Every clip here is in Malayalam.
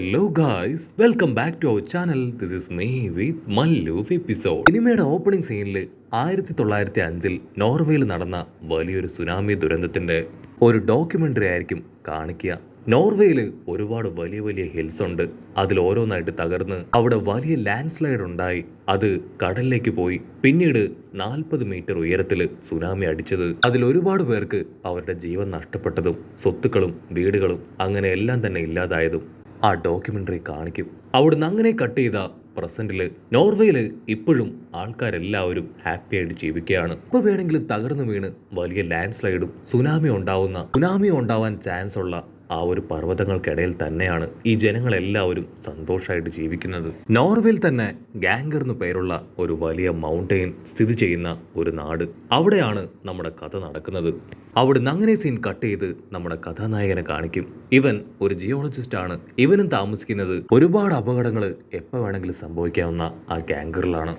Hello guys, welcome back to our channel. This is me with Mallu episode. സിനിമയുടെ ഓപ്പണിംഗ് സീനിൽ 1905 നോർവേയിൽ നടന്ന വലിയൊരു സുനാമി ദുരന്തത്തിന്റെ ഒരു ഡോക്യുമെന്ററി ആയിരിക്കും കാണിക്കുക. നോർവേയിൽ ഒരുപാട് വലിയ വലിയ ഹിൽസ് ഉണ്ട്. അതിൽ ഓരോന്നായിട്ട് തകർന്ന് അവിടെ വലിയ ലാൻഡ് സ്ലൈഡ് ഉണ്ടായി. അത് കടലിലേക്ക് പോയി. പിന്നീട് 40 മീറ്റർ ഉയരത്തിൽ സുനാമി അടിച്ചത്. അതിൽ ഒരുപാട് പേർക്ക് അവരുടെ ജീവൻ നഷ്ടപ്പെട്ടതും സ്വത്തുക്കളും വീടുകളും അങ്ങനെ എല്ലാം തന്നെ ഇല്ലാതായതും ആ ഡോക്യുമെന്ററി കാണിക്കും. അവിടുന്ന് അങ്ങനെ കട്ട് ചെയ്ത പ്രസന്റില് നോർവേയില് ഇപ്പോഴും ആൾക്കാരെല്ലാവരും ഹാപ്പി ആയിട്ട് ജീവിക്കുകയാണ്. ഇപ്പൊ വേണമെങ്കിലും തകർന്നു വീണ് വലിയ ലാൻഡ് സ്ലൈഡും സുനാമി ഉണ്ടാവാൻ ചാൻസ് ഉള്ള ആ ഒരു പർവ്വതങ്ങൾക്കിടയിൽ തന്നെയാണ് ഈ ജനങ്ങളെല്ലാവരും സന്തോഷമായിട്ട് ജീവിക്കുന്നത്. നോർവേയിൽ തന്നെ ഗാംഗർ എന്നു പേരുള്ള ഒരു വലിയ മൗണ്ടെയിൻ സ്ഥിതി ചെയ്യുന്ന ഒരു നാട്. അവിടെയാണ് നമ്മുടെ കഥ നടക്കുന്നത്. അവിടുന്ന് അങ്ങനെ സീൻ കട്ട് ചെയ്ത് നമ്മുടെ കഥാനായകനെ കാണിക്കും. ഇവൻ ഒരു ജിയോളജിസ്റ്റ് ആണ്. ഇവനും താമസിക്കുന്നത് ഒരുപാട് അപകടങ്ങൾ എപ്പോൾ വേണമെങ്കിലും സംഭവിക്കാവുന്ന ആ ഗാംഗറിലാണ്.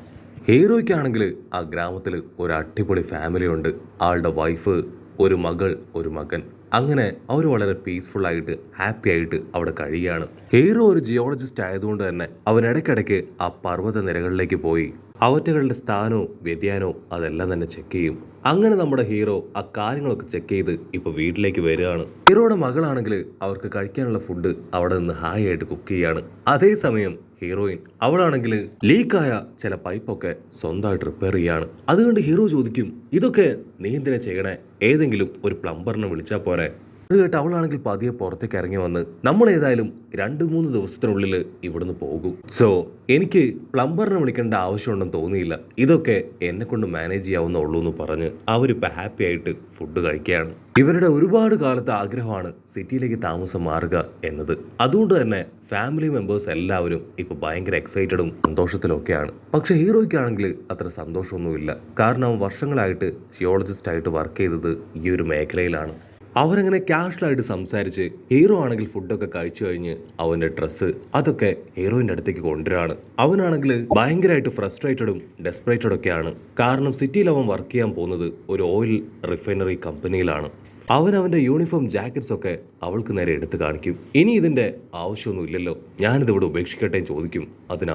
ഹീറോയ്ക്കാണെങ്കിൽ ആ ഗ്രാമത്തിൽ ഒരു അടിപൊളി ഫാമിലി ഉണ്ട്. ആളുടെ വൈഫ്, ഒരു മകൾ, ഒരു മകൻ. അങ്ങനെ അവർ വളരെ പീസ്ഫുൾ ആയിട്ട് ഹാപ്പി ആയിട്ട് അവിടെ കഴിയുകയാണ്. ഹീറോ ഒരു ജിയോളജിസ്റ്റ് ആയതുകൊണ്ട് തന്നെ അവൻ ഇടയ്ക്കിടയ്ക്ക് ആ പർവ്വത നിരകളിലേക്ക് പോയി അവറ്റകളുടെ സ്ഥാനവും വ്യതിയാനവും അതെല്ലാം തന്നെ ചെക്ക് ചെയ്യും. അങ്ങനെ നമ്മുടെ ഹീറോ ആ കാര്യങ്ങളൊക്കെ ചെക്ക് ചെയ്ത് ഇപ്പൊ വീട്ടിലേക്ക് വരികയാണ്. ഹീറോയുടെ മകളാണെങ്കിൽ അവർക്ക് കഴിക്കാനുള്ള ഫുഡ് അവിടെ നിന്ന് ഹായ് ആയിട്ട് കുക്ക് ചെയ്യാണ്. അതേസമയം ഹീറോയിൻ അവളാണെങ്കിൽ ലീക്കായ ചില പൈപ്പൊക്കെ സ്വന്തമായിട്ട് റിപ്പയർ ചെയ്യാണ്. അതുകൊണ്ട് ഹീറോ ചോദിക്കും, ഇതൊക്കെ നീ എന്തിനാ ചെയ്യണേ? ഏതെങ്കിലും ഒരു പ്ലംബറിനെ വിളിച്ചാൽ പോരെ? അത് കേട്ട് അവളാണെങ്കിൽ പതിയെ പുറത്തേക്ക് ഇറങ്ങി വന്ന് നമ്മൾ ഏതായാലും 2-3 ദിവസത്തിനുള്ളിൽ ഇവിടുന്ന് പോകും. സോ എനിക്ക് പ്ലംബറിനെ വിളിക്കേണ്ട ആവശ്യമുണ്ടെന്ന് തോന്നിയില്ല. ഇതൊക്കെ എന്നെ കൊണ്ട് മാനേജ് ചെയ്യാവുന്നുള്ളൂ എന്ന് പറഞ്ഞ് അവരിപ്പോൾ ഹാപ്പി ആയിട്ട് ഫുഡ് കഴിക്കുകയാണ്. ഇവരുടെ ഒരുപാട് കാലത്തെ ആഗ്രഹമാണ് സിറ്റിയിലേക്ക് താമസം മാറുക എന്നത്. അതുകൊണ്ട് തന്നെ ഫാമിലി മെമ്പേഴ്സ് എല്ലാവരും ഇപ്പൊ ഭയങ്കര എക്സൈറ്റഡും സന്തോഷത്തിലൊക്കെയാണ്. പക്ഷെ ഹീറോയ്ക്കാണെങ്കിൽ അത്ര സന്തോഷമൊന്നുമില്ല. കാരണം അവൻ വർഷങ്ങളായിട്ട് ജിയോളജിസ്റ്റ് ആയിട്ട് വർക്ക് ചെയ്തത് ഈ ഒരു മേഖലയിലാണ്. അവരങ്ങനെ കാഷ്വലായിട്ട് സംസാരിച്ച് ഹീറോ ആണെങ്കിൽ ഫുഡൊക്കെ കഴിച്ചു കഴിഞ്ഞ് അവൻ്റെ ഡ്രസ്സ് അതൊക്കെ ഹീറോയിൻ്റെ അടുത്തേക്ക് കൊണ്ടുവരാണ്. അവനാണെങ്കിൽ ഭയങ്കരമായിട്ട് ഫ്രസ്ട്രേറ്റഡും ഡെസ്പറേറ്റഡ് ഒക്കെയാണ്. കാരണം സിറ്റിയിൽ അവൻ വർക്ക് ചെയ്യാൻ പോകുന്നത് ഒരു ഓയിൽ റിഫൈനറി കമ്പനിയിലാണ്. അവൻ്റെ യൂണിഫോം ജാക്കറ്റ്സ് ഒക്കെ അവൾക്ക് നേരെ എടുത്തു കാണിക്കും. ഇനി ഇതിന്റെ ആവശ്യമൊന്നും ഇല്ലല്ലോ, ഞാനിതിവിടെ ഉപേക്ഷിക്കട്ടെ ചോദിക്കും. അതിന്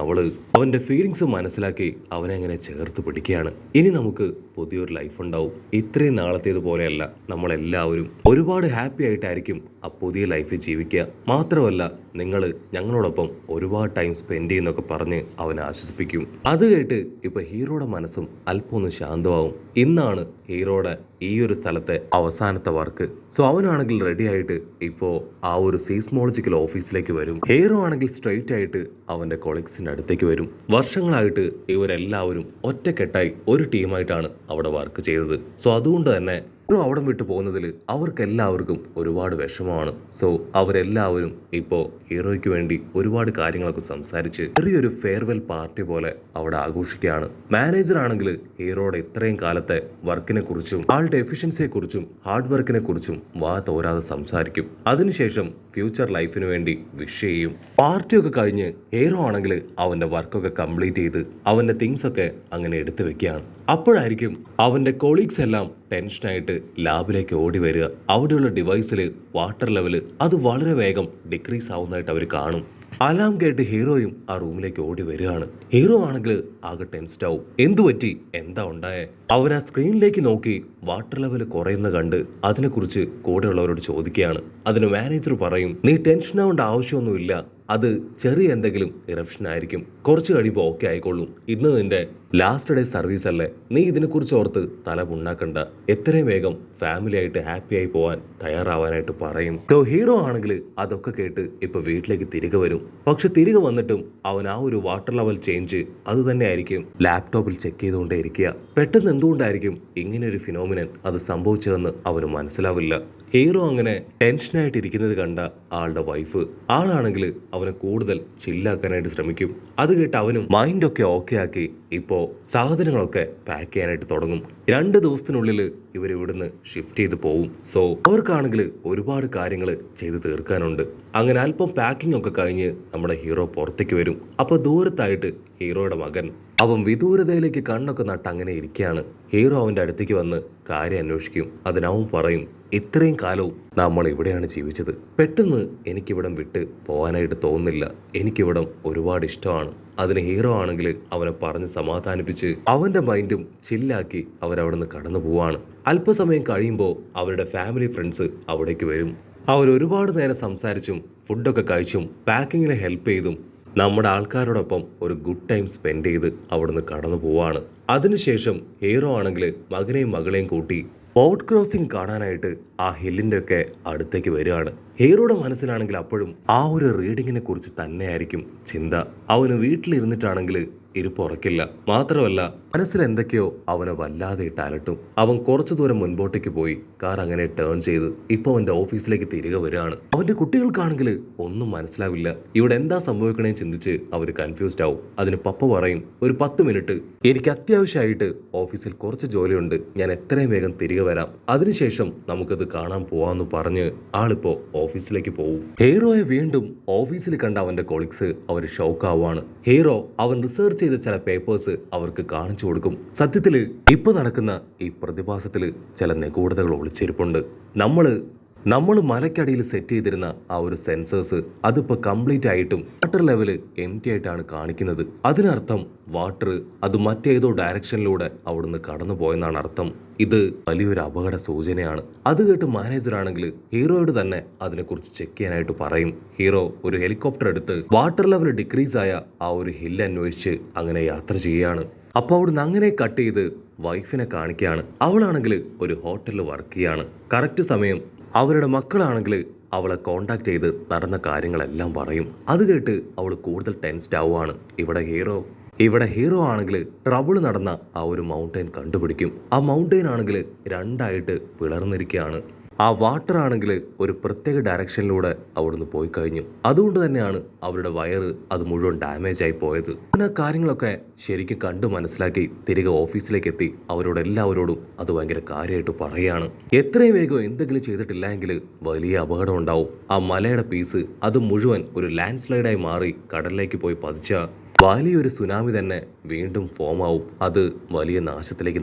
അവന്റെ ഫീലിങ്സ് മനസ്സിലാക്കി അവനെ അങ്ങനെ ചേർത്ത് പിടിക്കുകയാണ്. ഇനി നമുക്ക് പുതിയൊരു ലൈഫ് ഉണ്ടാവും. ഇത്രയും നാളത്തേതുപോലെയല്ല, നമ്മളെല്ലാവരും ഒരുപാട് ഹാപ്പി ആയിട്ടായിരിക്കും ആ പുതിയ ലൈഫിൽ ജീവിക്കുക. മാത്രമല്ല നിങ്ങൾ ഞങ്ങളോടൊപ്പം ഒരുപാട് ടൈം സ്പെൻഡ് ചെയ്യുന്നൊക്കെ പറഞ്ഞ് അവനെ ആശ്വസിപ്പിക്കും. അത് കേട്ട് ഇപ്പൊ ഹീറോയുടെ മനസ്സും അല്പം ഒന്ന് ശാന്തമാവും. ഇന്നാണ് ഹീറോയുടെ ഈ ഒരു സ്ഥലത്തെ അവസാനത്തെ വർക്ക്. സോ അവനാണെങ്കിൽ റെഡി ആയിട്ട് ഇപ്പോൾ ആ ഒരു സീസ്മോളജിക്കൽ ഓഫീസിലേക്ക് വരും. ഹീറോ ആണെങ്കിൽ സ്ട്രെയിറ്റ് ആയിട്ട് അവന്റെ കൊളീഗ്സിന്റെ അടുത്തേക്ക് വരും. വർഷങ്ങളായിട്ട് ഇവരെല്ലാവരും ഒറ്റക്കെട്ടായി ഒരു ടീമായിട്ടാണ് അവിടെ വർക്ക് ചെയ്തത്. സോ അതുകൊണ്ട് തന്നെ അവിടെ വിട്ടു പോകുന്നതിൽ അവർക്കെല്ലാവർക്കും ഒരുപാട് വിഷമമാണ്. സോ അവരെല്ലാവരും ഇപ്പോൾ ഹീറോയ്ക്ക് വേണ്ടി ഒരുപാട് കാര്യങ്ങളൊക്കെ സംസാരിച്ച് ചെറിയൊരു ഫെയർവെൽ പാർട്ടി പോലെ അവിടെ ആഘോഷിക്കുകയാണ്. മാനേജർ ആണെങ്കിൽ ഹീറോയുടെ ഇത്രയും കാലത്തെ വർക്കിനെ കുറിച്ചും ആളുടെ എഫിഷ്യൻസിയെ കുറിച്ചും ഹാർഡ് വർക്കിനെ കുറിച്ചും വാ തോരാതെ സംസാരിക്കും. അതിനുശേഷം ഫ്യൂച്ചർ ലൈഫിന് വേണ്ടി വിഷ് ചെയ്യും. പാർട്ടിയൊക്കെ കഴിഞ്ഞ് ഹീറോ ആണെങ്കിൽ അവന്റെ വർക്കൊക്കെ കംപ്ലീറ്റ് ചെയ്ത് അവന്റെ തിങ്സ് ഒക്കെ അങ്ങനെ എടുത്തു വെക്കുകയാണ്. അപ്പോഴായിരിക്കും അവന്റെ കൊളീഗ്സ് എല്ലാം ടെൻഷനായിട്ട് ലാബിലേക്ക് ഓടി വരിക. അവിടെയുള്ള ഡിവൈസിൽ വാട്ടർ ലെവല് അത് വളരെ വേഗം ഡിക്രീസ് ആവുന്നതായിട്ട് അവർ കാണും. അലാം കേട്ട് ഹീറോയും ആ റൂമിലേക്ക് ഓടി വരികയാണ്. ഹീറോ ആണെങ്കിൽ ആകെ ടെൻസ്ഡ് ആവും. എന്തു പറ്റി, എന്താ ഉണ്ടായേ? അവൻ ആ സ്ക്രീനിലേക്ക് നോക്കി വാട്ടർ ലെവൽ കുറയുന്ന കണ്ട് അതിനെക്കുറിച്ച് കൂടെയുള്ളവരോട് ചോദിക്കുകയാണ്. അതിന് മാനേജർ പറയും, നീ ടെൻഷൻ ആവേണ്ട ആവശ്യമൊന്നുമില്ല, അത് ചെറിയ എന്തെങ്കിലും ഇറപ്ഷൻ ആയിരിക്കും, കുറച്ച് കഴിയുമ്പോൾ ഓക്കെ ആയിക്കോളും. ഇന്ന് നിന്റെ ലാസ്റ്റ് ഡേ സർവീസ് അല്ലേ, നീ ഇതിനെക്കുറിച്ച് ഓർത്ത് തല പുണ്ണാക്കണ്ട, എത്രയും വേഗം ഫാമിലി ആയിട്ട് ഹാപ്പി ആയി പോവാൻ തയ്യാറാവാനായിട്ട് പറയും. സോ ഹീറോ ആണെങ്കിൽ അതൊക്കെ കേട്ട് ഇപ്പൊ വീട്ടിലേക്ക് തിരികെ വരും. പക്ഷെ തിരികെ വന്നിട്ടും അവൻ ആ ഒരു വാട്ടർ ലെവൽ ചേഞ്ച് അത് തന്നെ ആയിരിക്കും ലാപ്ടോപ്പിൽ ചെക്ക് ചെയ്തുകൊണ്ടേ ഇരിക്കുക. പെട്ടെന്ന് എന്തുകൊണ്ടായിരിക്കും ഇങ്ങനെ ഒരു ഫിനോമിനൻ അത് സംഭവിച്ചതെന്ന് അവന് മനസ്സിലാവില്ല. ഹീറോ അങ്ങനെ ടെൻഷനായിട്ട് ഇരിക്കുന്നത് കണ്ട ആളുടെ വൈഫ് ആളാണെങ്കിൽ അവനെ കൂടുതൽ ചില്ലാക്കാനായിട്ട് ശ്രമിക്കും. അത് കേട്ട് അവനും മൈൻഡൊക്കെ ഓക്കെ ആക്കി ഇപ്പോൾ സാധനങ്ങളൊക്കെ പാക്ക് ചെയ്യാനായിട്ട് തുടങ്ങും. 2 ദിവസത്തിനുള്ളിൽ ഇവർ ഇവിടുന്ന് ഷിഫ്റ്റ് ചെയ്ത് പോവും. സോ അവർക്കാണെങ്കിൽ ഒരുപാട് കാര്യങ്ങൾ ചെയ്ത് തീർക്കാനുണ്ട്. അങ്ങനെ അല്പം പാക്കിംഗ് ഒക്കെ കഴിഞ്ഞ് നമ്മുടെ ഹീറോ പുറത്തേക്ക് വരും. അപ്പോൾ ദൂരത്തായിട്ട് ഹീറോയുടെ മകൻ അവൻ വിദൂരതയിലേക്ക് കണ്ണൊക്കെ നട്ട് അങ്ങനെ ഇരിക്കുകയാണ്. ഹീറോ അവൻ്റെ അടുത്തേക്ക് വന്ന് കാര്യം അന്വേഷിക്കും. അതിനവൻ പറയും, ഇത്രയും കാലവും നമ്മൾ ഇവിടെയാണ് ജീവിച്ചത്. പെട്ടെന്ന് എനിക്കിവിടം വിട്ട് പോകാനായിട്ട് തോന്നുന്നില്ല. എനിക്കിവിടം ഒരുപാട് ഇഷ്ടമാണ്. അതിന് ഹീറോ ആണെങ്കിൽ അവനെ പറഞ്ഞ് സമാധാനിപ്പിച്ച് അവൻ്റെ മൈൻഡും ചില്ലാക്കി അവരവിടെ നിന്ന് കടന്നു പോവാണ്. അല്പസമയം കഴിയുമ്പോൾ അവരുടെ ഫാമിലി ഫ്രണ്ട്സ് അവിടേക്ക് വരും. അവർ ഒരുപാട് നേരം സംസാരിച്ചും ഫുഡൊക്കെ കഴിച്ചും പാക്കിങ്ങിനെ ഹെൽപ്പ് ചെയ്തും നമ്മുടെ ആൾക്കാരോടൊപ്പം ഒരു ഗുഡ് ടൈം സ്പെൻഡ് ചെയ്ത് അവിടുന്ന് കടന്നു പോവാണ്. അതിനുശേഷം ഹീറോ ആണെങ്കിൽ മകനെയും മകളെയും കൂട്ടി ബോട്ട് ക്രോസിംഗ് കാണാനായിട്ട് ആ ഹില്ലിൻ്റെ ഒക്കെ അടുത്തേക്ക് വരികയാണ്. ഹീറോയുടെ മനസ്സിലാണെങ്കിൽ അപ്പോഴും ആ ഒരു റീഡിങ്ങിനെ കുറിച്ച് തന്നെയായിരിക്കും ചിന്ത. അവന് വീട്ടിലിരുന്നിട്ടാണെങ്കിൽ ഇരിപ്പുറക്കില്ല. മാത്രമല്ല മനസ്സിൽ എന്തൊക്കെയോ അവനെ വല്ലാതെ ഇട്ട് അലട്ടും. അവൻ കുറച്ചു ദൂരം മുൻപോട്ടേക്ക് പോയി കാർ അങ്ങനെ ടേൺ ചെയ്ത് ഇപ്പോൾ അവൻ്റെ ഓഫീസിലേക്ക് തിരികെ വരികയാണ്. അവൻ്റെ കുട്ടികൾക്കാണെങ്കിൽ ഒന്നും മനസ്സിലാവില്ല. ഇവിടെ എന്താ സംഭവിക്കണേ ചിന്തിച്ച് അവർ കൺഫ്യൂസ്ഡ് ആവും. അതിന് പപ്പ പറയും, ഒരു 10 മിനിറ്റ് എനിക്ക് അത്യാവശ്യമായിട്ട് ഓഫീസിൽ കുറച്ച് ജോലിയുണ്ട്, ഞാൻ എത്രയും വേഗം തിരികെ വരാം, അതിനുശേഷം നമുക്കത് കാണാൻ പോവാന്ന് പറഞ്ഞ് ആളിപ്പോ ഓഫീസിലേക്ക് പോകും. ഹീറോയെ വീണ്ടും ഓഫീസിൽ കണ്ട അവന്റെ കൊളീഗ്സ് അവർ ഷോക്ക് ആവുകയാണ്. ഹീറോ അവൻ റിസർച്ച് ചെയ്ത ചില പേപ്പേഴ്സ് അവർക്ക് കാണിച്ചു കൊടുക്കും. സത്യത്തില് ഇപ്പൊ നടക്കുന്ന ഈ പ്രതിഭാസത്തില് ചില നിഗൂഢതകൾ ഒളിച്ചിരിപ്പുണ്ട്. നമ്മൾ മലക്കടിയിൽ സെറ്റ് ചെയ്തിരുന്ന ആ ഒരു സെൻസേഴ്സ് അതിപ്പോൾ കംപ്ലീറ്റ് ആയിട്ടും വാട്ടർ ലെവല് എം ടി ആയിട്ടാണ് കാണിക്കുന്നത്. അതിനർത്ഥം വാട്ടർ അത് മറ്റേതോ ഡയറക്ഷനിലൂടെ അവിടുന്ന് കടന്നു പോയെന്നാണ് അർത്ഥം. ഇത് വലിയൊരു അപകട സൂചനയാണ്. അത് കേട്ട് മാനേജർ ആണെങ്കിൽ ഹീറോയോട് തന്നെ അതിനെക്കുറിച്ച് ചെക്ക് ചെയ്യാനായിട്ട് പറയും. ഹീറോ ഒരു ഹെലികോപ്റ്റർ എടുത്ത് വാട്ടർ ലെവൽ ഡിക്രീസ് ആയ ആ ഒരു ഹില്ല് അന്വേഷിച്ച് അങ്ങനെ യാത്ര ചെയ്യുകയാണ്. അപ്പോൾ അവിടുന്ന് അങ്ങനെ കട്ട് ചെയ്ത് വൈഫിനെ കാണിക്കുകയാണ്. അവളാണെങ്കിൽ ഒരു ഹോട്ടലിൽ വർക്ക് ചെയ്യാണ്. കറക്റ്റ് സമയം അവരുടെ മക്കളാണെങ്കിൽ അവളെ കോണ്ടാക്ട് ചെയ്ത് നടന്ന കാര്യങ്ങളെല്ലാം പറയും. അത് കേട്ട് അവൾ കൂടുതൽ ടെൻസ്ഡ് ആവുകയാണ്. ഇവിടെ ഹീറോ ആണെങ്കിൽ ട്രബിൾ നടന്ന ആ ഒരു മൗണ്ടെയിൻ കണ്ടുപിടിക്കും. ആ മൗണ്ടെയിൻ ആണെങ്കിൽ 2ആയിട്ട് പിളർന്നിരിക്കുകയാണ്. ആ വാട്ടർ ആണെങ്കിൽ ഒരു പ്രത്യേക ഡയറക്ഷനിലൂടെ അവിടുന്ന് പോയി കഴിഞ്ഞു. അതുകൊണ്ട് തന്നെയാണ് അവരുടെ വയറ് അത് മുഴുവൻ ഡാമേജ് ആയി പോയത്. ആ കാര്യങ്ങളൊക്കെ ശരിക്കും കണ്ടു മനസ്സിലാക്കി തിരികെ ഓഫീസിലേക്ക് എത്തി അവരോട് എല്ലാവരോടും അത് ഭയങ്കര കാര്യമായിട്ട് പറയുകയാണ്. എത്രയും വേഗം എന്തെങ്കിലും ചെയ്തിട്ടില്ല എങ്കിൽ വലിയ അപകടം ഉണ്ടാവും. ആ മലയുടെ പീസ് അത് മുഴുവൻ ഒരു ലാൻഡ് സ്ലൈഡായി മാറി കടലിലേക്ക് പോയി പതിച്ച വലിയൊരു സുനാമി തന്നെ വീണ്ടും ഫോം ആവും. അത് വലിയ നാശത്തിലേക്ക്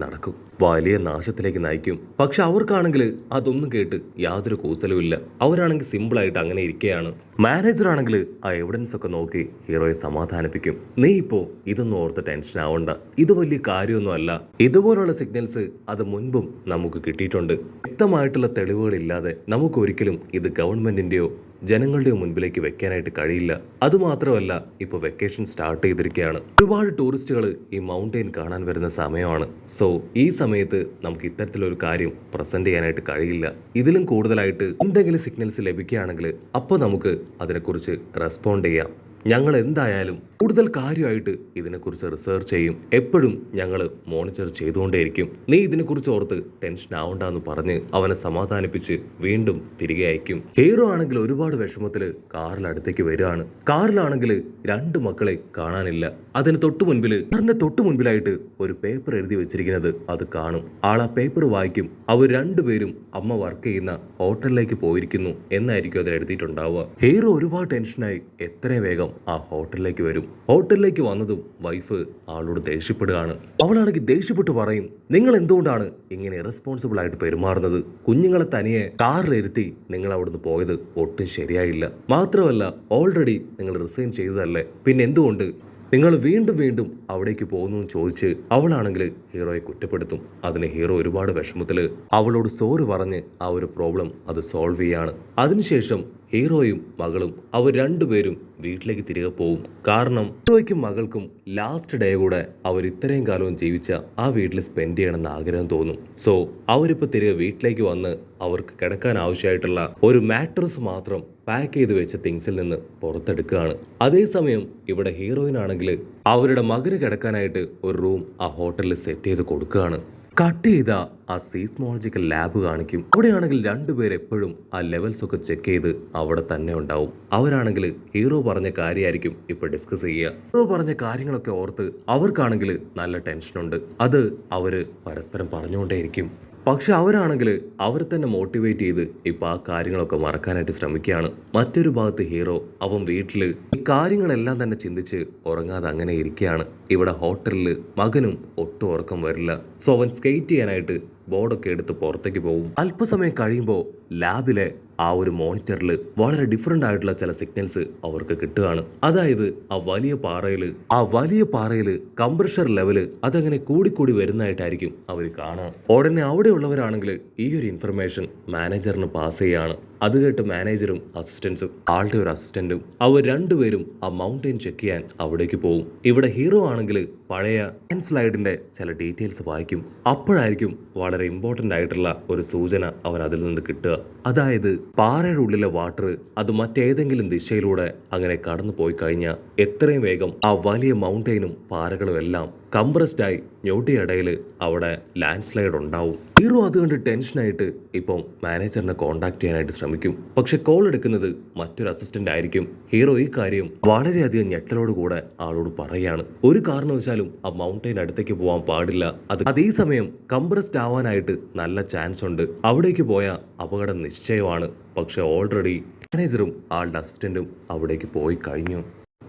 നയിക്കും. പക്ഷെ അവർക്കാണെങ്കിൽ അതൊന്നും കേട്ട് യാതൊരു കൂസലുമില്ല. അവരാണെങ്കിൽ സിമ്പിളായിട്ട് അങ്ങനെ ഇരിക്കുകയാണ്. മാനേജർ ആണെങ്കിൽ ആ എവിഡൻസ് ഒക്കെ നോക്കി ഹീറോയെ സമാധാനിപ്പിക്കും. നീ ഇപ്പോ ഇതൊന്നും ഓർത്ത് ടെൻഷൻ ആവണ്ട, ഇത് വലിയ കാര്യമൊന്നും അല്ല. ഇതുപോലുള്ള സിഗ്നൽസ് അത് മുൻപും നമുക്ക് കിട്ടിയിട്ടുണ്ട്. വ്യക്തമായിട്ടുള്ള തെളിവുകളില്ലാതെ നമുക്ക് ഒരിക്കലും ഇത് ഗവൺമെന്റിന്റെയോ ജനങ്ങളുടെയോ മുൻപിലേക്ക് വെക്കാനായിട്ട് കഴിയില്ല. അതുമാത്രമല്ല ഇപ്പോൾ വെക്കേഷൻ സ്റ്റാർട്ട് ചെയ്തിരിക്കുകയാണ്. ഒരുപാട് ടൂറിസ്റ്റുകൾ ഈ മൗണ്ടെയിൻ കാണാൻ വരുന്ന സമയമാണ്. സോ ഈ സമയത്ത് നമുക്ക് ഇത്തരത്തിലൊരു കാര്യം പ്രസന്റ് ചെയ്യാനായിട്ട് കഴിയില്ല. ഇതിലും കൂടുതലായിട്ട് എന്തെങ്കിലും സിഗ്നൽസ് ലഭിക്കുകയാണെങ്കിൽ അപ്പോൾ നമുക്ക് അതിനെക്കുറിച്ച് റെസ്പോണ്ട് ചെയ്യാം. ഞങ്ങൾ എന്തായാലും കൂടുതൽ കാര്യമായിട്ട് ഇതിനെക്കുറിച്ച് റിസർച്ച് ചെയ്യും. എപ്പോഴും ഞങ്ങൾ മോണിറ്റർ ചെയ്തുകൊണ്ടേയിരിക്കും. നീ ഇതിനെക്കുറിച്ച് ഓർത്ത് ടെൻഷൻ ആവണ്ടെന്ന് പറഞ്ഞ് അവനെ സമാധാനിപ്പിച്ച് വീണ്ടും തിരികെ അയക്കും. ഹീറോ ആണെങ്കിൽ ഒരുപാട് വിഷമത്തിൽ കാറിലടുത്തേക്ക് വരികയാണ്. കാറിലാണെങ്കിൽ 2 മക്കളെ കാണാനില്ല. അതിന് തൊട്ടു മുൻപിലായിട്ട് ഒരു പേപ്പർ എഴുതി വെച്ചിരിക്കുന്നത് അത് കാണും. ആൾ ആ പേപ്പർ വായിക്കും. അവർ 2 പേരും അമ്മ വർക്ക് ചെയ്യുന്ന ഹോട്ടലിലേക്ക് പോയിരിക്കുന്നു എന്നായിരിക്കും അതിൽ എഴുതിയിട്ടുണ്ടാവുക. ഹീറോ ഒരുപാട് ടെൻഷനായി എത്രയും വേഗം ആ ഹോട്ടലിലേക്ക് വരും. ഹോട്ടലിലേക്ക് വന്നതും വൈഫ് ആളോട് ദേഷ്യപ്പെടുകയാണ്. അവളാണെങ്കിൽ ദേഷ്യപ്പെട്ട് പറയും, നിങ്ങൾ എന്തുകൊണ്ടാണ് ഇങ്ങനെ ഇറസ്പോൺസിബിൾ ആയിട്ട് പെരുമാറുന്നത്? കുഞ്ഞുങ്ങളെ തനിയെ കാറിലിരുത്തി നിങ്ങൾ അവിടുന്ന് പോയത് ഒട്ടും ശരിയായില്ല. മാത്രമല്ല ഓൾറെഡി നിങ്ങൾ റിസൈൻ ചെയ്തതല്ലേ, പിന്നെ എന്തുകൊണ്ട് നിങ്ങൾ വീണ്ടും അവിടേക്ക് പോകുന്നു ചോദിച്ച് അവളാണെങ്കിൽ ഹീറോയെ കുറ്റപ്പെടുത്തും. അതിന് ഹീറോ ഒരുപാട് വിഷമത്തിൽ അവളോട് സോറി പറഞ്ഞ് ആ ഒരു പ്രോബ്ലം അത് സോൾവ് ചെയ്യാണ്. അതിനുശേഷം ഹീറോയും മകളും അവർ 2 പേരും വീട്ടിലേക്ക് തിരികെ പോകും. കാരണം ഹീറോയ്ക്കും മകൾക്കും ലാസ്റ്റ് ഡേ കൂടെ അവർ ഇത്രയും കാലവും ജീവിച്ച ആ വീട്ടിൽ സ്പെൻഡ് ചെയ്യണമെന്ന് ആഗ്രഹം തോന്നും. സോ അവരിപ്പോൾ തിരികെ വീട്ടിലേക്ക് വന്ന് അവർക്ക് കിടക്കാൻ ആവശ്യമായിട്ടുള്ള ഒരു മാട്രസ് മാത്രം പാക്ക് ചെയ്ത് വെച്ച തിങ്സിൽ നിന്ന് പുറത്തെടുക്കുകയാണ്. അതേസമയം ഇവിടെ ഹീറോയിനാണെങ്കിൽ അവരുടെ മകന് കിടക്കാനായിട്ട് ഒരു റൂം ആ ഹോട്ടലിൽ സെറ്റ് ചെയ്ത് കൊടുക്കുകയാണ്. കട്ട് ചെയ്ത ആ സീസ്മോളജിക്കൽ ലാബ് കാണിക്കും. അവിടെയാണെങ്കിൽ രണ്ടുപേർ എപ്പോഴും ആ ലെവൽസ് ഒക്കെ ചെക്ക് ചെയ്ത് അവിടെ തന്നെ ഉണ്ടാവും. അവരാണെങ്കിൽ ഹീറോ പറഞ്ഞ കാര്യമായിരിക്കും ഇപ്പൊ ഡിസ്കസ് ചെയ്യുക. ഹീറോ പറഞ്ഞ കാര്യങ്ങളൊക്കെ ഓർത്ത് അവർക്കാണെങ്കിൽ നല്ല ടെൻഷനുണ്ട്. അത് അവര് പരസ്പരം പറഞ്ഞുകൊണ്ടേയിരിക്കും. പക്ഷെ അവരാണെങ്കിൽ അവരെ തന്നെ മോട്ടിവേറ്റ് ചെയ്ത് ഇപ്പൊ ആ കാര്യങ്ങളൊക്കെ മറക്കാനായിട്ട് ശ്രമിക്കുകയാണ്. മറ്റൊരു ഭാഗത്ത് ഹീറോ അവൻ വീട്ടില് ഈ കാര്യങ്ങളെല്ലാം തന്നെ ചിന്തിച്ച് ഉറങ്ങാതെ അങ്ങനെ ഇരിക്കുകയാണ്. ഇവിടെ ഹോട്ടലിൽ മകനും ഒട്ടും ഉറക്കം വരില്ല. സോ അവൻ സ്കേറ്റ് ചെയ്യാനായിട്ട് ബോർഡൊക്കെ എടുത്ത് പുറത്തേക്ക് പോകും. അല്പസമയം കഴിയുമ്പോൾ ലാബിലെ ആ ഒരു മോണിറ്ററിൽ വളരെ ഡിഫറെന്റ് ആയിട്ടുള്ള ചില സിഗ്നൽസ് അവർക്ക് കിട്ടുകയാണ്. അതായത് ആ വലിയ പാറയിൽ കംപ്രഷർ ലെവല് അതങ്ങനെ കൂടിക്കൂടി വരുന്നതായിട്ടായിരിക്കും അവർ കാണുക. ഉടനെ അവിടെയുള്ളവരാണെങ്കിൽ ഈ ഒരു ഇൻഫർമേഷൻ മാനേജറിന് പാസ് ചെയ്യാണ്. അത് കേട്ട് മാനേജറും അസിസ്റ്റൻസും ആളുടെ ഒരു അസിസ്റ്റന്റും അവർ രണ്ടുപേരും ആ മൗണ്ടെയിൻ ചെക്ക് ചെയ്യാൻ അവിടേക്ക് പോകും. ഇവിടെ ഹീറോ ആണെങ്കിൽ പഴയ സ്ലൈഡിന്റെ ചില ഡീറ്റെയിൽസ് വായിക്കും. അപ്പോഴായിരിക്കും വളരെ ഇമ്പോർട്ടന്റ് ആയിട്ടുള്ള ഒരു സൂചന അവൻ അതിൽ നിന്ന് കിട്ടുക. അതായത് പാറയുടെ ഉള്ളിലെ വാട്ടർ അത് മറ്റേതെങ്കിലും ദിശയിലൂടെ അങ്ങനെ കടന്നു പോയി കഴിഞ്ഞാൽ എത്രയും വേഗം ആ വലിയ മൗണ്ടെയിനും പാറകളും എല്ലാം കംപ്രസ്ഡ് ആയി ഞൊട്ടിയിടയിൽ അവിടെ ലാൻഡ് സ്ലൈഡ് ഉണ്ടാവും. ഹീറോ അത് കണ്ട് ടെൻഷനായിട്ട് ഇപ്പം മാനേജറിനെ കോൺടാക്ട് ചെയ്യാനായിട്ട് ശ്രമിക്കും. പക്ഷെ കോൾ എടുക്കുന്നത് മറ്റൊരു അസിസ്റ്റന്റ് ആയിരിക്കും. ഹീറോ ഈ കാര്യം വളരെയധികം ഞെട്ടലോട് കൂടെ ആളോട് പറയുകയാണ്. ഒരു കാരണവശാലും ആ മൗണ്ടെയിൻ അടുത്തേക്ക് പോകാൻ പാടില്ല. അതേ സമയം കംപ്രസ്ഡ് ആവാനായിട്ട് നല്ല ചാൻസ് ഉണ്ട്. അവിടേക്ക് പോയ അപകടം നിശ്ചയമാണ്. പക്ഷെ ഓൾറെഡി മാനേജറും ആളുടെ അസിസ്റ്റന്റും അവിടേക്ക് പോയി കഴിഞ്ഞു.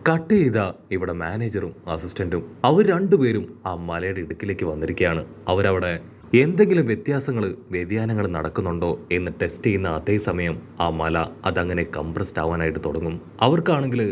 കട്ട് ചെയ്ത ഇവിടെ മാനേജറും അസിസ്റ്റന്റും അവർ രണ്ടുപേരും ആ മലയുടെ ഇടുക്കിലേക്ക് വന്നിരിക്കുകയാണ്. അവരവിടെ എന്തെങ്കിലും വ്യതിയാനങ്ങൾ നടക്കുന്നുണ്ടോ എന്ന് ടെസ്റ്റ് ചെയ്യുന്ന അതേ സമയം ആ മല അതങ്ങനെ കംപ്രസ്ഡ് ആവാനായിട്ട് തുടങ്ങും. അവരാണെങ്കിൽ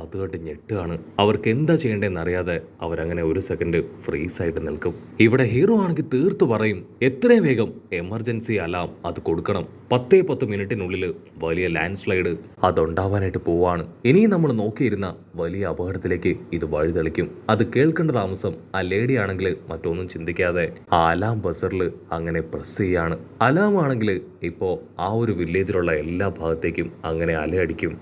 അതുകൊണ്ട് ഞെട്ടുകയാണ്. അവർക്ക് എന്താ ചെയ്യേണ്ടതെന്ന് അറിയാതെ അവരങ്ങനെ ഒരു സെക്കൻഡ് ഫ്രീസ് ആയിട്ട് നിൽക്കും. ഇവിടെ ഹീറോ ആണെങ്കിൽ തീർത്തു പറയും, എത്രയും വേഗം എമർജൻസി അലാം അത് കൊടുക്കണം. 10 മിനിറ്റിനുള്ളിൽ വലിയ ലാൻഡ് സ്ലൈഡ് അതുണ്ടാവാനായിട്ട് പോവാണ്. ഇനിയും നമ്മൾ നോക്കിയിരുന്ന വലിയ അപകടത്തിലേക്ക് ഇത് വഴിതെളിക്കും. അത് കേൾക്കേണ്ട താമസം ആ ലേഡി ആണെങ്കിൽ മറ്റൊന്നും ചിന്തിക്കാതെ ആ അലാം ബസറിൽ അങ്ങനെ പ്രസ് ചെയ്യാണ്. അലാം ആണെങ്കിൽ ഇപ്പോൾ ആ ഒരു വില്ലേജിലുള്ള എല്ലാ ഭാഗത്തേക്കും അങ്ങനെ അലയടിക്കും.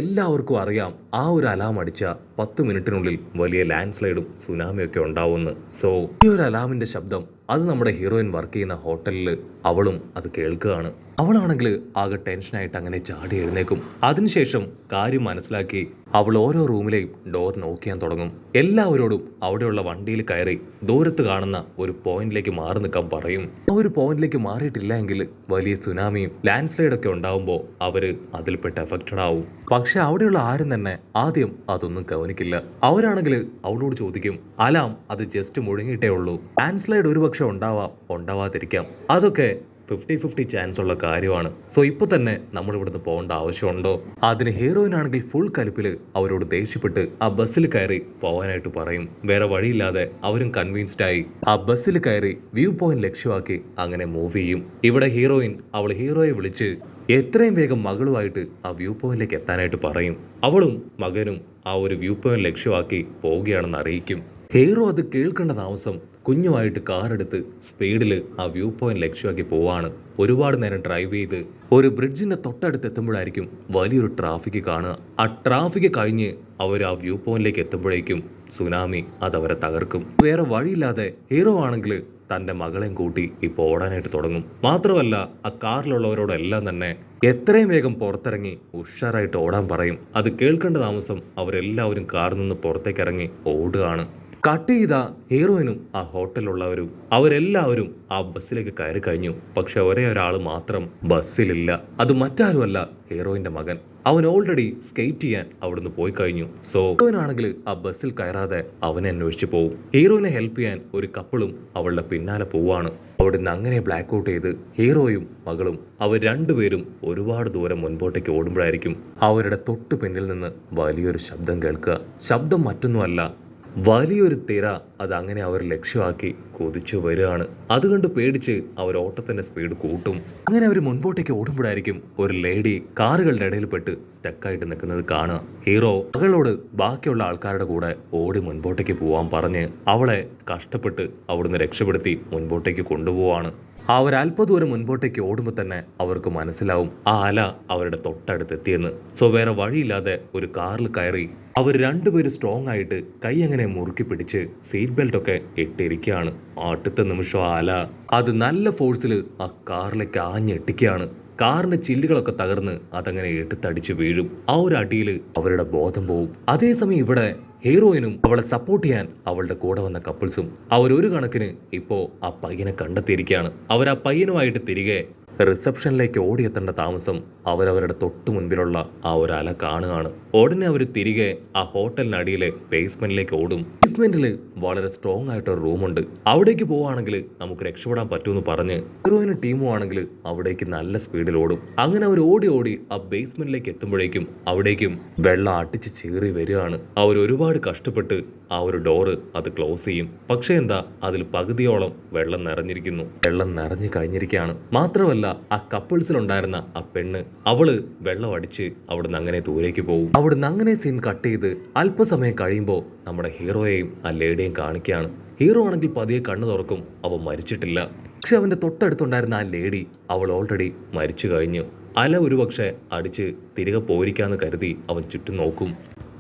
എല്ലാവർക്കും അറിയാം ആ ഒരു അലാം അടിച്ച 10 മിനിറ്റിനുള്ളിൽ വലിയ ലാൻഡ് സ്ലൈഡും സുനാമിയൊക്കെ ഉണ്ടാവുമെന്ന്. സോ ഈ ഒരു അലാമിന്റെ ശബ്ദം അത് നമ്മുടെ ഹീറോയിൻ വർക്ക് ചെയ്യുന്ന ഹോട്ടലിൽ അവളും അത് കേൾക്കുകയാണ്. അവളാണെങ്കിൽ ആകെ ടെൻഷനായിട്ട് അങ്ങനെ ചാടി എഴുന്നേക്കും. അതിനുശേഷം കാര്യം മനസ്സിലാക്കി അവൾ ഓരോ റൂമിലെയും ഡോർ നോക്ക് ചെയ്യാൻ തുടങ്ങും. എല്ലാവരോടും അവിടെയുള്ള വണ്ടിയിൽ കയറി ദൂരത്ത് കാണുന്ന ഒരു പോയിന്റിലേക്ക് മാറി നിൽക്കാൻ പറയും. ആ ഒരു പോയിന്റിലേക്ക് മാറിയിട്ടില്ല എങ്കിൽ വലിയ സുനാമിയും ലാൻഡ് സ്ലൈഡൊക്കെ ഉണ്ടാവുമ്പോൾ അവര് അതിൽപ്പെട്ട് എഫക്റ്റഡ് ആവും. പക്ഷെ അവിടെയുള്ള ആരും തന്നെ ആദ്യം അതൊന്നും ഗവനിക്കില്ല. അവരാണെങ്കിൽ അവളോട് ചോദിക്കും, അലാം അത് ജസ്റ്റ് മുഴുങ്ങിയിട്ടേ ഉള്ളൂ, ലാൻഡ് സ്ലൈഡ് ഒരുപക്ഷെ ഉണ്ടാവാതിരിക്കാം, അതൊക്കെ 50-50 ചാൻസ് ഉള്ള കാര്യമാണ്. സോ ഇപ്പൊ തന്നെ നമ്മൾ ഇവിടുന്ന് പോകേണ്ട ആവശ്യമുണ്ടോ? അതിന് ഹീറോയിനാണെങ്കിൽ ഫുൾ കലിപ്പില് അവരോട് ദേഷ്യപ്പെട്ട് ആ ബസ്സിൽ കയറി പോകാനായിട്ട് പറയും. വേറെ വഴിയില്ലാതെ അവരും കൺവിൻസ്ഡ് ആയി ആ ബസ്സിൽ കയറി വ്യൂ പോയിന്റ് ലക്ഷ്യമാക്കി അങ്ങനെ മൂവ് ചെയ്യും. ഇവിടെ അവൾ ഹീറോയെ വിളിച്ച് എത്രയും വേഗം മകളുമായിട്ട് ആ വ്യൂ പോയിന്റിലേക്ക് എത്താനായിട്ട് പറയും. അവളും മകനും ആ ഒരു വ്യൂ പോയിന്റ് ലക്ഷ്യമാക്കി പോവുകയാണെന്ന് അറിയിക്കും. ഹീറോ അത് കേൾക്കേണ്ട താമസം കുഞ്ഞുമായിട്ട് കാറെടുത്ത് സ്പീഡിൽ ആ വ്യൂ പോയിന്റ് ലക്ഷ്യമാക്കി പോവാണ്. ഒരുപാട് നേരം ഡ്രൈവ് ചെയ്ത് ഒരു ബ്രിഡ്ജിന്റെ തൊട്ടടുത്ത് എത്തുമ്പോഴായിരിക്കും വലിയൊരു ട്രാഫിക് കാണുക. ആ ട്രാഫിക് കഴിഞ്ഞ് അവർ ആ വ്യൂ പോയിന്റിലേക്ക് എത്തുമ്പോഴേക്കും സുനാമി അതവരെ തകർക്കും. വേറെ വഴിയില്ലാതെ ഹീറോ ആണെങ്കിൽ തന്റെ മകളെയും കൂട്ടി ഇപ്പോൾ ഓടാനായിട്ട് തുടങ്ങും. മാത്രമല്ല ആ കാറിലുള്ളവരോടെല്ലാം തന്നെ എത്രയും വേഗം പുറത്തിറങ്ങി ഉഷാറായിട്ട് ഓടാൻ പറയും. അത് കേൾക്കേണ്ട താമസം അവരെല്ലാവരും കാറിൽ നിന്ന് പുറത്തേക്ക് ഇറങ്ങി ഓടുകയാണ്. കട്ട് ചെയ്ത ഹീറോയിനും ആ ഹോട്ടലിലുള്ളവരും അവരെല്ലാവരും ആ ബസ്സിലേക്ക് കയറി കഴിഞ്ഞു. പക്ഷെ ഒരേ ഒരാൾ മാത്രം ബസ്സിലില്ല. അത് മറ്റാരുമല്ല, ഹീറോയിന്റെ മകൻ. അവൻ ഓൾറെഡി സ്കേറ്റ് ചെയ്യാൻ അവിടുന്ന് പോയി കഴിഞ്ഞു. സോ ഹീറോയിനാണെങ്കിൽ ആ ബസ്സിൽ കയറാതെ അവനെ അന്വേഷിച്ച് പോവും. ഹീറോയിനെ ഹെൽപ്പ് ചെയ്യാൻ ഒരു കപ്പിളും അവളുടെ പിന്നാലെ പോവാണ്. അവിടുന്ന് അങ്ങനെ ബ്ലാക്ക് ഔട്ട് ചെയ്ത് ഹീറോയും മകളും അവർ രണ്ടുപേരും ഒരുപാട് ദൂരം മുൻപോട്ടേക്ക് ഓടുമ്പോഴായിരിക്കും അവരുടെ തൊട്ടു പിന്നിൽ നിന്ന് വലിയൊരു ശബ്ദം കേൾക്കുക. ശബ്ദം മറ്റൊന്നുമല്ല, വലിയൊരു തിര അതങ്ങനെ അവർ ലക്ഷ്യമാക്കി കുതിച്ചു വരികയാണ്. അതുകൊണ്ട് പേടിച്ച് അവർ ഓട്ടത്തിന്റെ സ്പീഡ് കൂട്ടും. അങ്ങനെ അവർ മുൻപോട്ടേക്ക് ഓടുമ്പോഴായിരിക്കും ഒരു ലേഡി കാറുകളുടെ ഇടയിൽപ്പെട്ട് സ്റ്റക്കായിട്ട് നിൽക്കുന്നത് കാണുക. ഹീറോ മകളോട് ബാക്കിയുള്ള ആൾക്കാരുടെ കൂടെ ഓടി മുൻപോട്ടേക്ക് പോവാൻ പറഞ്ഞ് അവളെ കഷ്ടപ്പെട്ട് അവിടുന്ന് രക്ഷപ്പെടുത്തി മുൻപോട്ടേക്ക് കൊണ്ടുപോവാണ്. ആ ഒരു അല്പദൂരം മുൻപോട്ടേക്ക് ഓടുമ്പോൾ തന്നെ അവർക്ക് മനസ്സിലാവും ആ അല അവരുടെ തൊട്ടടുത്ത് എത്തിയെന്ന്. സോ വേറെ വഴിയില്ലാതെ ഒരു കാറിൽ കയറി അവർ രണ്ടുപേരും സ്ട്രോങ് ആയിട്ട് കൈ അങ്ങനെ മുറുക്കി പിടിച്ച് സീറ്റ് ബെൽറ്റ് ഒക്കെ ഇട്ടിരിക്കുകയാണ്. അടുത്ത നിമിഷം ആ അല അത് നല്ല ഫോഴ്സിൽ ആ കാറിലേക്ക് ആഞ്ഞെട്ടിക്കുകയാണ്. കാറിന്റെ ചില്ലുകളൊക്കെ തകർന്ന് അതങ്ങനെ എടുത്തടിച്ച് വീഴും. ആ ഒരു അടിയിൽ അവരുടെ ബോധം പോവും. അതേസമയം ഇവിടെ ഹീറോയിനും അവളെ സപ്പോർട്ട് ചെയ്യാൻ അവളുടെ കൂടെ വന്ന കപ്പിൾസും അവരൊരു കണക്കിന് ഇപ്പോ ആ പയ്യനെ കണ്ടെത്തിയിരിക്കുകയാണ്. അവർ ആ പയ്യനുമായിട്ട് തിരികെ റിസപ്ഷനിലേക്ക് ഓടിയെത്തേണ്ട താമസം അവരവരുടെ തൊട്ടു മുൻപിലുള്ള ആ ഒരു അല കാണുകയാണ്. ഉടനെ അവർ തിരികെ ആ ഹോട്ടലിനടിയിലെ ബേസ്മെന്റിലേക്ക് ഓടും. ബേസ്മെന്റിൽ വളരെ സ്ട്രോങ് ആയിട്ടൊരു റൂമുണ്ട്. അവിടേക്ക് പോവുകയാണെങ്കിൽ നമുക്ക് രക്ഷപ്പെടാൻ പറ്റുമെന്ന് പറഞ്ഞ് ഹീറോയിനും ടീമും ആണെങ്കിൽ അവിടേക്ക് നല്ല സ്പീഡിൽ ഓടും. അങ്ങനെ അവർ ഓടി ഓടി ആ ബേസ്മെന്റിലേക്ക് എത്തുമ്പോഴേക്കും അവിടേക്കും വെള്ളം അടിച്ച് ചീറി വരികയാണ്. അവർ ഒരുപാട് കഷ്ടപ്പെട്ട് ആ ഒരു ഡോറ് അത് ക്ലോസ് ചെയ്യും. പക്ഷേ എന്താ, അതിൽ പകുതിയോളം വെള്ളം നിറഞ്ഞിരിക്കുന്നു. വെള്ളം നിറഞ്ഞു കഴിഞ്ഞിരിക്കുകയാണ്. മാത്രമല്ല ആ കപ്പിൾസിലുണ്ടായിരുന്ന ആ പെണ്ണ് അവള് വെള്ളം അടിച്ച് അവിടുന്ന് അങ്ങനെ ദൂരേക്ക് പോകും. അവിടുന്ന് അങ്ങനെ സീൻ കട്ട് ചെയ്ത് അല്പസമയം കഴിയുമ്പോൾ നമ്മുടെ ഹീറോയെയും ആ ലേഡിയെയും കാണിക്കുകയാണ്. ഹീറോ ആണെങ്കിൽ പതിയെ കണ്ണു തുറക്കും. അവൻ മരിച്ചിട്ടില്ല. പക്ഷെ അവന്റെ തൊട്ടടുത്തുണ്ടായിരുന്ന ആ ലേഡി അവൾ ഓൾറെഡി മരിച്ചു കഴിഞ്ഞു. അല ഒരുപക്ഷെ അടിച്ച് തിരികെ പോയിരിക്കാന്ന് കരുതി അവൻ ചുറ്റും നോക്കും.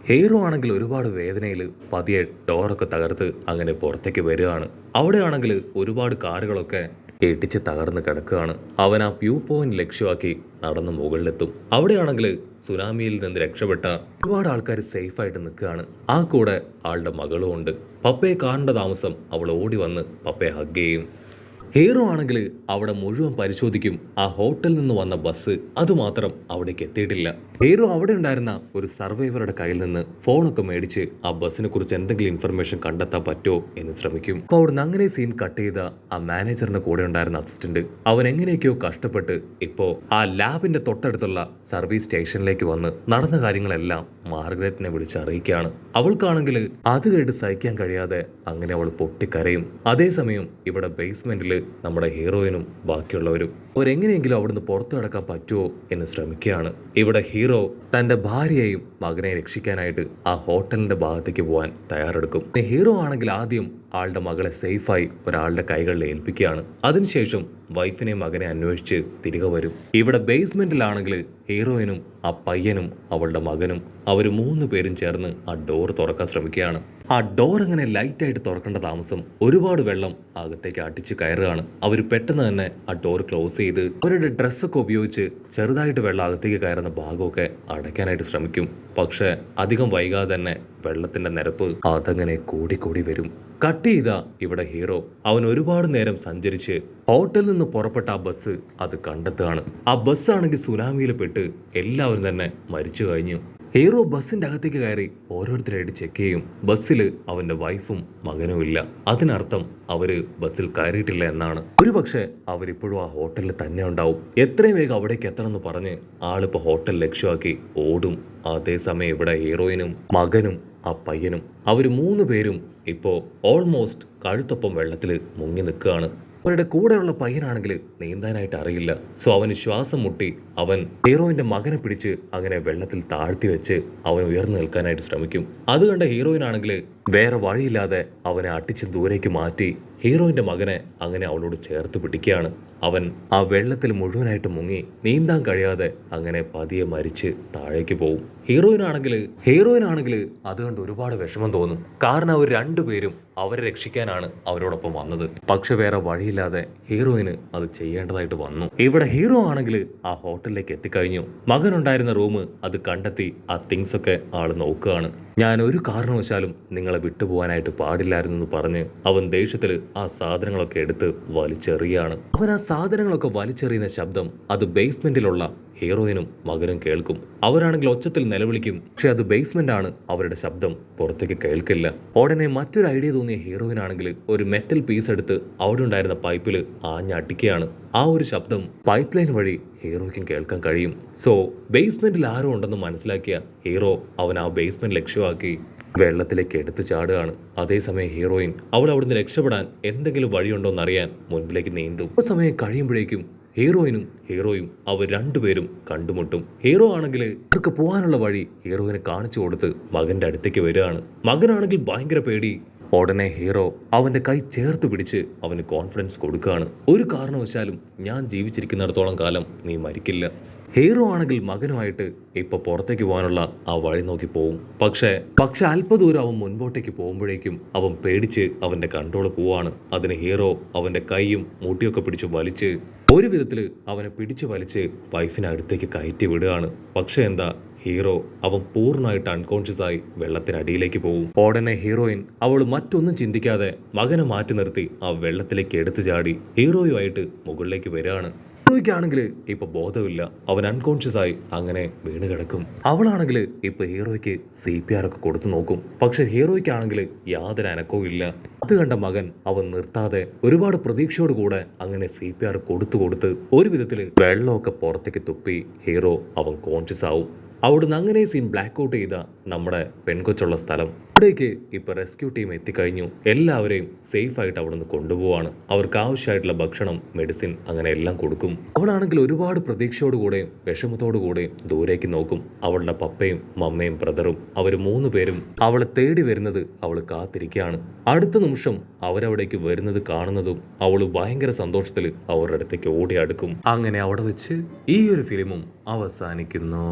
ഹീറോ ആണെങ്കിൽ ഒരുപാട് വേദനയിൽ പതിയെ ഡോറൊക്കെ തകർത്ത് അങ്ങനെ പുറത്തേക്ക് വരികയാണ്. അവിടെയാണെങ്കിൽ ഒരുപാട് കാറുകളൊക്കെ ഇടിച്ച് തകർന്ന് കിടക്കുകയാണ്. അവൻ ആ വ്യൂ പോയിന്റ് ലക്ഷ്യമാക്കി നടന്ന് മുകളിലെത്തും. അവിടെയാണെങ്കിൽ സുനാമിയിൽ നിന്ന് രക്ഷപ്പെട്ട ഒരുപാട് ആൾക്കാർ സേഫായിട്ട് നിൽക്കുകയാണ്. ആ കൂടെ ആളുടെ മകളും ഉണ്ട്. പപ്പയെ കാണേണ്ട താമസം അവൾ ഓടി വന്ന് പപ്പയെ ഹഗ് ചെയ്യും. ഹീറോ ആണെങ്കിൽ അവിടെ മുഴുവൻ പരിശോധിക്കും. ആ ഹോട്ടലിൽ നിന്ന് വന്ന ബസ് അതുമാത്രം അവിടേക്ക് എത്തിയിട്ടില്ല. ഹീറോ അവിടെ ഉണ്ടായിരുന്ന ഒരു സർവൈവറുടെ കയ്യിൽ നിന്ന് ഫോണൊക്കെ മേടിച്ച് ആ ബസ്സിനെ കുറിച്ച് എന്തെങ്കിലും ഇൻഫർമേഷൻ കണ്ടെത്താൻ പറ്റുമോ എന്ന് ശ്രമിക്കും. അപ്പോൾ അവിടുന്ന് അങ്ങനെ സീൻ കട്ട് ചെയ്ത ആ മാനേജറിന്റെ കൂടെ ഉണ്ടായിരുന്ന അസിസ്റ്റന്റ് അവൻ എങ്ങനെയൊക്കെയോ കഷ്ടപ്പെട്ട് ഇപ്പോ ആ ലാബിന്റെ തൊട്ടടുത്തുള്ള സർവീസ് സ്റ്റേഷനിലേക്ക് വന്ന് നടന്ന കാര്യങ്ങളെല്ലാം മാർഗരറ്റിനെ വിളിച്ച് അറിയിക്കുകയാണ്. അവൾക്കാണെങ്കിൽ അത് കേട്ട് സഹിക്കാൻ കഴിയാതെ അങ്ങനെ അവൾ പൊട്ടിക്കരയും. അതേസമയം ഇവിടെ ബേസ്മെന്റിൽ നമ്മുടെ ഹീറോയിനും ബാക്കിയുള്ളവരും അവരെങ്ങനെയെങ്കിലും അവിടുന്ന് പുറത്തു കടക്കാൻ പറ്റുമോ എന്ന് ശ്രമിക്കുകയാണ്. ഇവിടെ ഹീറോ തന്റെ ഭാര്യയെയും മകനെ രക്ഷിക്കാനായിട്ട് ആ ഹോട്ടലിന്റെ ഭാഗത്തേക്ക് പോകാൻ തയ്യാറെടുക്കും. ഹീറോ ആണെങ്കിൽ ആദ്യം ആളുടെ മകളെ സേഫായി ഒരാളുടെ കൈകളിൽ ഏൽപ്പിക്കുകയാണ്. അതിനുശേഷം വൈഫിനെ മകനെ അന്വേഷിച്ച് തിരികെ വരും. ഇവിടെ ബേസ്മെന്റിലാണെങ്കിൽ ഹീറോയിനും ആ പയ്യനും അവളുടെ മകനും അവർ 3 പേരും ചേർന്ന് ആ ഡോർ തുറക്കാൻ ശ്രമിക്കുകയാണ്. ആ ഡോർ അങ്ങനെ ലൈറ്റായിട്ട് തുറക്കേണ്ട താമസം ഒരുപാട് വെള്ളം അകത്തേക്ക് അടിച്ച് കയറുകയാണ്. അവർ പെട്ടെന്ന് തന്നെ ആ ഡോർ ക്ലോസ് ചെയ്ത് അവരുടെ ഡ്രസ്സൊക്കെ ഉപയോഗിച്ച് ചെറുതായിട്ട് വെള്ളം അകത്തേക്ക് കയറുന്ന ഭാഗമൊക്കെ അടയ്ക്കാനായിട്ട് ശ്രമിക്കും. പക്ഷെ അധികം വൈകാതെ തന്നെ വെള്ളത്തിന്റെ നിരപ്പ് അതങ്ങനെ കൂടിക്കൂടി വരും. കട്ട് ചെയ്ത ഇവിടെ ഹീറോ അവൻ ഒരുപാട് നേരം സഞ്ചരിച്ച് ഹോട്ടലിൽ നിന്ന് പുറപ്പെട്ട ആ ബസ് അത് കണ്ടെത്തുകയാണ്. ആ ബസ് ആണെങ്കിൽ സുനാമിയിൽ പെട്ട് എല്ലാവരും തന്നെ മരിച്ചു കഴിഞ്ഞു. ഹീറോ ബസ്സിന്റെ അകത്തേക്ക് കയറി ഓരോരുത്തരായിട്ട് ചെക്ക് ചെയ്യും. ബസ്സിൽ അവന്റെ വൈഫും മകനും ഇല്ല. അതിനർത്ഥം അവര് ബസ്സിൽ കയറിയിട്ടില്ല എന്നാണ്. ഒരുപക്ഷെ അവരിപ്പോഴും ആ ഹോട്ടലിൽ തന്നെ ഉണ്ടാവും. എത്രയും വേഗം അവിടേക്ക് എത്തണമെന്ന് പറഞ്ഞ് ആളിപ്പോ ഹോട്ടൽ ലക്ഷ്യമാക്കി ഓടും. അതേസമയം ഇവിടെ ഹീറോയിനും മകനും ആ പയ്യനും അവർ 3 പേരും ഇപ്പോ ഓൾമോസ്റ്റ് കഴുത്തൊപ്പം വെള്ളത്തിൽ മുങ്ങി നിൽക്കുകയാണ്. അവരുടെ കൂടെയുള്ള പയ്യനാണെങ്കിൽ നീന്താനായിട്ട് അറിയില്ല. സോ അവന് ശ്വാസം മുട്ടി അവൻ ഹീറോയിന്റെ മകനെ പിടിച്ച് അങ്ങനെ വെള്ളത്തിൽ താഴ്ത്തി വെച്ച് അവൻ ഉയർന്നു നിൽക്കാനായിട്ട് ശ്രമിക്കും. അത് കണ്ട ഹീറോയിനാണെങ്കിൽ വേറെ വഴിയില്ലാതെ അവനെ അടിച്ച് ദൂരേക്ക് മാറ്റി ഹീറോയിന്റെ മകനെ അങ്ങനെ അവളോട് ചേർത്ത് പിടിക്കുകയാണ്. അവൻ ആ വെള്ളത്തിൽ മുഴുവനായിട്ട് മുങ്ങി നീന്താൻ കഴിയാതെ അങ്ങനെ പതിയെ മരിച്ച് താഴേക്ക് പോവും. ഹീറോയിനാണെങ്കിൽ അതുകൊണ്ട് ഒരുപാട് വിഷമം തോന്നും. കാരണം അവർ 2 പേരും അവരെ രക്ഷിക്കാനാണ് അവരോടൊപ്പം വന്നത്. പക്ഷെ വേറെ വഴിയില്ലാതെ ഹീറോയിന് അത് ചെയ്യേണ്ടതായിട്ട് വന്നു. ഇവിടെ ഹീറോ ആണെങ്കിൽ ആ ഹോട്ടലിലേക്ക് എത്തിക്കഴിഞ്ഞു. മകനുണ്ടായിരുന്ന റൂം അത് കണ്ടെത്തി ആ തിങ്സ് ഒക്കെ ആള് നോക്കുകയാണ്. ഞാൻ ഒരു കാരണവശാലും നിങ്ങളെ വിട്ടുപോകാനായിട്ട് പാടില്ലായിരുന്നു പറഞ്ഞ് അവൻ ദേഷ്യത്തിൽ ആ സാധനങ്ങളൊക്കെ എടുത്ത് വലിച്ചെറിയാണ്. അവൻ ആ സാധനങ്ങളൊക്കെ വലിച്ചെറിയുന്ന ശബ്ദം അത് ബേസ്മെന്റിലുള്ള ഹീറോയിനും മകനും കേൾക്കും. അവരാണെങ്കിൽ ഒച്ചത്തിൽ നിലവിളിക്കും. പക്ഷെ അത് ബേസ്മെന്റ് ആണ്. അവരുടെ ശബ്ദം പുറത്തേക്ക് കേൾക്കില്ല. ഉടനെ മറ്റൊരു ഐഡിയ തോന്നിയ ഹീറോയിനാണെങ്കിൽ ഒരു മെറ്റൽ പീസ് എടുത്ത് അവിടെ ഉണ്ടായിരുന്ന പൈപ്പിൽ ആഞ്ഞടിക്കുകയാണ്. ആ ഒരു ശബ്ദം പൈപ്പ് ലൈൻ വഴി ഹീറോയ്ക്കും കേൾക്കാൻ കഴിയും. സോ ബേസ്മെന്റിൽ ആരോ ഉണ്ടെന്ന് മനസ്സിലാക്കിയ ഹീറോ അവൻ ആ ബേസ്മെന്റ് ലക്ഷ്യമാക്കി വെള്ളത്തിലേക്ക് എടുത്തു ചാടുകയാണ്. അതേസമയം ഹീറോയിൻ അവൾ അവിടുന്ന് രക്ഷപ്പെടാൻ എന്തെങ്കിലും വഴിയുണ്ടോ എന്നറിയാൻ മുൻപിലേക്ക് നീന്തും. ആ സമയം കഴിയുമ്പോഴേക്കും ഹീറോയും അവർ 2 പേരും കണ്ടുമുട്ടും. ഹീറോ ആണെങ്കിൽ അവർക്ക് പോകാനുള്ള വഴി ഹീറോയിനെ കാണിച്ചു കൊടുത്ത് മകന്റെ അടുത്തേക്ക് വരികയാണ്. മകനാണെങ്കിൽ ഭയങ്കര പേടി. ഉടനെ ഹീറോ അവന്റെ കൈ ചേർത്ത് പിടിച്ച് അവന് കോൺഫിഡൻസ് കൊടുക്കുകയാണ്. ഒരു കാരണവശാലും ഞാൻ ജീവിച്ചിരിക്കുന്നിടത്തോളം കാലം നീ മരിക്കില്ല. ഹീറോ ആണെങ്കിൽ മകനുമായിട്ട് ഇപ്പൊ പുറത്തേക്ക് പോകാനുള്ള ആ വഴി നോക്കി പോവും. പക്ഷേ അല്പദൂരം അവൻ മുൻപോട്ടേക്ക് പോകുമ്പോഴേക്കും അവൻ പേടിച്ച് അവന്റെ കൺട്രോൾ പോവാണ്. അതിന് ഹീറോ അവന്റെ കൈയും മുട്ടിയൊക്കെ പിടിച്ച് വലിച്ച് ഒരു വിധത്തില് അവനെ പിടിച്ചു വലിച്ച് വൈഫിനെ അടുത്തേക്ക് കയറ്റി വിടുകയാണ്. പക്ഷെ എന്താ, ഹീറോ അവൻ പൂർണ്ണമായിട്ട് അൺകോൺഷ്യസ് ആയി വെള്ളത്തിനടിയിലേക്ക് പോകും. ഉടനെ ഹീറോയിൻ അവൾ മറ്റൊന്നും ചിന്തിക്കാതെ മകനെ മാറ്റി നിർത്തി ആ വെള്ളത്തിലേക്ക് എടുത്തു ചാടി ഹീറോയുമായിട്ട് മുകളിലേക്ക് വരികയാണ്. ഹീറോയ്ക്കാണെങ്കിൽ ഇപ്പൊ ബോധമില്ല, അവൻ അൺകോൺഷ്യസ് ആയി അങ്ങനെ വീണ് കിടക്കും. അവളാണെങ്കിൽ ഇപ്പൊ ഹീറോയ്ക്ക് CPR ഒക്കെ കൊടുത്തു നോക്കും. പക്ഷെ ഹീറോയ്ക്കാണെങ്കിൽ യാതൊരു അനക്കവും ഇല്ല. അത് കണ്ട മകൻ അവൻ നിർത്താതെ ഒരുപാട് പ്രതീക്ഷയോട് കൂടെ അങ്ങനെ CPR കൊടുത്ത് ഒരു വിധത്തില് വെള്ളമൊക്കെ പുറത്തേക്ക് തുപ്പി ഹീറോ അവൻ കോൺഷ്യസ് ആവും. അവിടുന്ന് അങ്ങനെ സീൻ ബ്ലാക്ക് ഔട്ട് ചെയ്ത നമ്മുടെ പെൺകൊച്ചുള്ള സ്ഥലം അവിടേക്ക് ഇപ്പൊ റെസ്ക്യൂ ടീം എത്തിക്കഴിഞ്ഞു. എല്ലാവരെയും സേഫ് ആയിട്ട് അവിടുന്ന് കൊണ്ടുപോവാണ്. അവർക്ക് ആവശ്യമായിട്ടുള്ള ഭക്ഷണം, മെഡിസിൻ അങ്ങനെ എല്ലാം കൊടുക്കും. അവളാണെങ്കിൽ ഒരുപാട് പ്രതീക്ഷയോടുകൂടെയും വിഷമത്തോടുകൂടെയും ദൂരേക്ക് നോക്കും. അവളുടെ പപ്പയും മമ്മയും ബ്രദറും അവർ 3 പേരും അവളെ തേടി വരുന്നത് അവൾ കാത്തിരിക്കുകയാണ്. അടുത്ത നിമിഷം അവരവിടേക്ക് വരുന്നത് കാണുന്നതും അവൾ ഭയങ്കര സന്തോഷത്തിൽ അവരുടെ അടുത്തേക്ക് ഓടി അടുക്കും. അങ്ങനെ അവിടെ വെച്ച് ഈ ഒരു ഫിലിമും അവസാനിക്കുന്നു.